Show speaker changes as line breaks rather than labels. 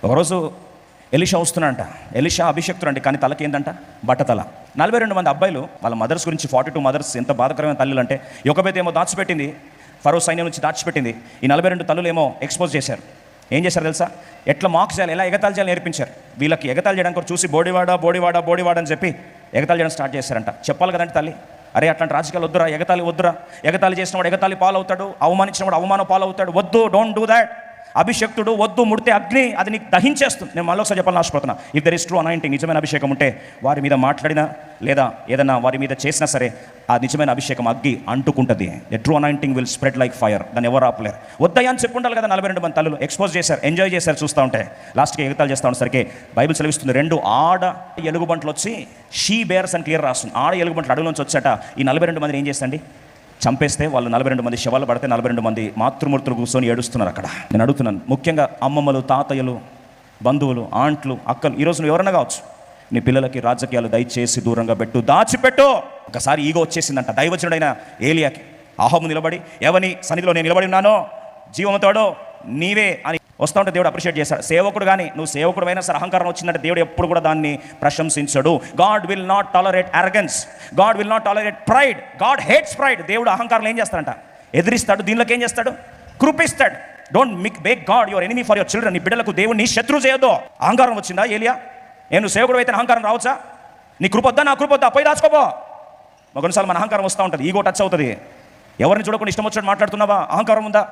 ఒకరోజు Elisha వస్తున్నాడంట. Elisha అభిషక్తుడు అంటే, కానీ తలకి ఏంటంట? బట్టతల. 42 మంది అబ్బాయిలు వాళ్ళ మదర్స్ గురించి, 42 మదర్స్ ఎంత బాధకరమైన తల్లులు అంటే, యొకబేత్ ఏమో దాచిపెట్టింది, ఫరో సైన్యం నుంచి దాచిపెట్టింది. ఈ 42 తల్లులు ఏమో ఎక్స్పోజ్ చేశారు. ఏం చేశారు తెలుసా? ఎట్లా మాక్ చేయాలి, ఎలా ఎగతాళి చేయాలి నేర్పించారు. వీళ్ళకి ఎగతాళి చేయడానికి చూసి బోడివాడ అని చెప్పి ఎగతాళి చేయడం స్టార్ట్ చేశారంట. చెప్పాలి కదండి తల్లి, అరే అట్లాంటి రాజకీయాలు వద్దురా, ఎగతాళి వద్దురా, ఎగతాళి చేసిన వాడు ఎగతాళి పాలవుతాడు, అవమానించిన వాడు అవమానం పాలవుతాడు, వద్దు, డోంట్ డూ దాట్. అభిషక్తుడు వద్దు, ముడితే అగ్ని అది నీకు దహించేస్తుంది. నేను మళ్ళీ ఒకసారి చెప్పాలని ఆశపడుతున్నా. If there is true anointing, నిజమైన అభిషేకం ఉంటే వారి మీద మాట్లాడినా లేదా ఏదైనా వారి మీద చేసినా సరే ఆ నిజమైన అభిషేకం అగ్గి అంటుకుంటుంది. A true anointing will spread like fire. దాన్ని ఎవరు ఆపలేరు. వద్దయ్యా అని చెప్పుండాలి కదా. 42 మంది తల్లులు ఎక్స్పోజ్ చేశారు, ఎంజాయ్ చేశారు. చూస్తూ ఉంటే లాస్ట్కి ఎగతాలు చేస్తూ ఉండేసరికి బైబిల్ సెలవిస్తుంది, 2 ఆడ ఎలుగుబంట్లు వచ్చి షీ బేర్స్ అని క్లియర్ రాస్తుంది. ఆడ ఎలుగుబంట్లు అడుగులోంచి వచ్చాట. ఈ 42 మందిని ఏం చేస్తండి? చంపేస్తే వాళ్ళు 42 మంది శవాలు పడితే 42 మంది మాతృమూర్తులు కూర్చొని ఏడుస్తున్నారు అక్కడ. నేను అడుగుతున్నాను, ముఖ్యంగా అమ్మమ్మలు, తాతయ్యలు, బంధువులు, ఆంట్లు, అక్కలు, ఈరోజు నువ్వు ఎవరైనా కావచ్చు, నీ పిల్లలకి రాజకీయాలు దయచేసి దూరంగా పెట్టు, దాచిపెట్టు. ఒకసారి ఈగో వచ్చేసిందంట దైవజనుడైన ఏలియాకి. అహాబు నిలబడి, ఎవని సన్నిధిలో నేను నిలబడి ఉన్నానో, జీవముతోడో నీవే అని వస్తూ ఉంటే దేవుడు అప్రిషియేట్ చేశాడు. సేవకుడు కానీ నువ్వు సేవకుడు అయినా సరే అహంకారం వచ్చిందంటే దేవుడు ఎప్పుడు కూడా దాన్ని ప్రశంసించడు. God will not tolerate arrogance, God will not tolerate pride, God hates pride. దేవుడు అహంకారం ఏం చేస్తాడంట? ఎదిరిస్తాడు. దీనిలోకి ఏం చేస్తాడు? కృపిస్తాడు. Don't make God your enemy for your children. నీ బిడ్డలకు దేవుడిని శత్రువు చేయొద్దు. అహంకారం వచ్చిందా ఏలియా? నువ్వు సేవకుడు అయితే అహంకారం రావచ్చా? నీ కృపొద్దా, నా కృపొద్దా, పై దాచుకోపో. కొన్నిసార్లు మన అహంకారం వస్తూ ఉంటుంది, ఈగో టచ్ అవుతుంది. ఎవరిని చూడకుండా ఇష్టం వచ్చినట్టు మాట్లాడుతున్నావా? అహంకారం ఉందా?